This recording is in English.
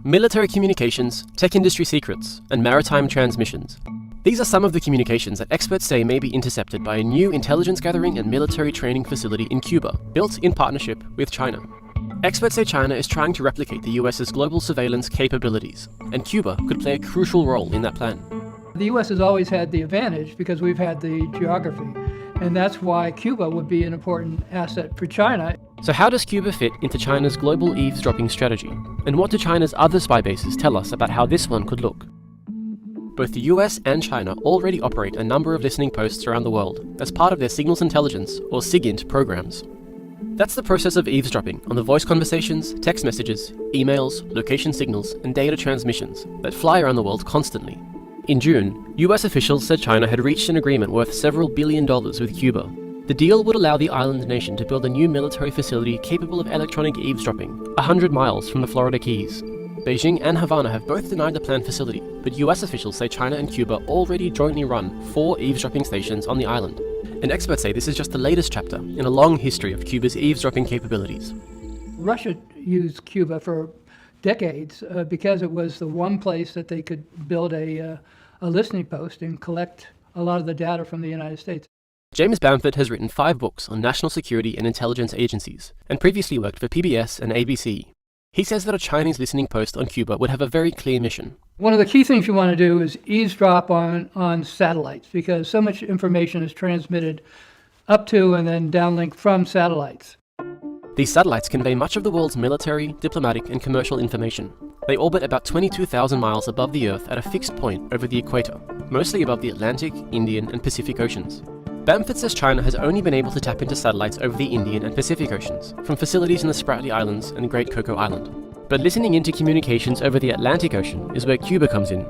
military communications, tech industry secrets, and maritime transmissions. These are some of the communications that experts say may be intercepted by a new intelligence gathering and military training facility in Cuba, built in partnership with China. Experts say China is trying to replicate the US's global surveillance capabilities, and Cuba could play a crucial role in that plan. The U.S. has always had the advantage because we've had the geography, and that's why Cuba would be an important asset for China. So how does Cuba fit into China's global eavesdropping strategy? And what do China's other spy bases tell us about how this one could look? Both the US and China already operate a number of listening posts around the world as part of their signals intelligence, or SIGINT, programs. That's the process of eavesdropping on the voice conversations, text messages, emails, location signals, and data transmissions that fly around the world constantly. In June, US officials said China had reached an agreement worth several $1 billion with Cuba. The deal would allow the island nation to build a new military facility capable of electronic eavesdropping, 100 miles from the Florida Keys. Beijing and Havana have both denied the planned facility, but US officials say China and Cuba already jointly run 4 eavesdropping stations on the island. And experts say this is just the latest chapter in a long history of Cuba's eavesdropping capabilities. Russia used Cuba for decades because it was the one place that they could build a listening post and collect a lot of the data from the United States. James Bamford has written 5 books on national security and intelligence agencies, and previously worked for PBS and ABC. He says that a Chinese listening post on Cuba would have a very clear mission. One of the key things you want to do is eavesdrop on satellites, because so much information is transmitted up to and then downlink from satellites. These satellites convey much of the world's military, diplomatic, and commercial information. They orbit about 22,000 miles above the Earth at a fixed point over the equator, mostly above the Atlantic, Indian, and Pacific Oceans. Bamford says China has only been able to tap into satellites over the Indian and Pacific Oceans, from facilities in the Spratly Islands and Great Cocoa Island. But listening into communications over the Atlantic Ocean is where Cuba comes in.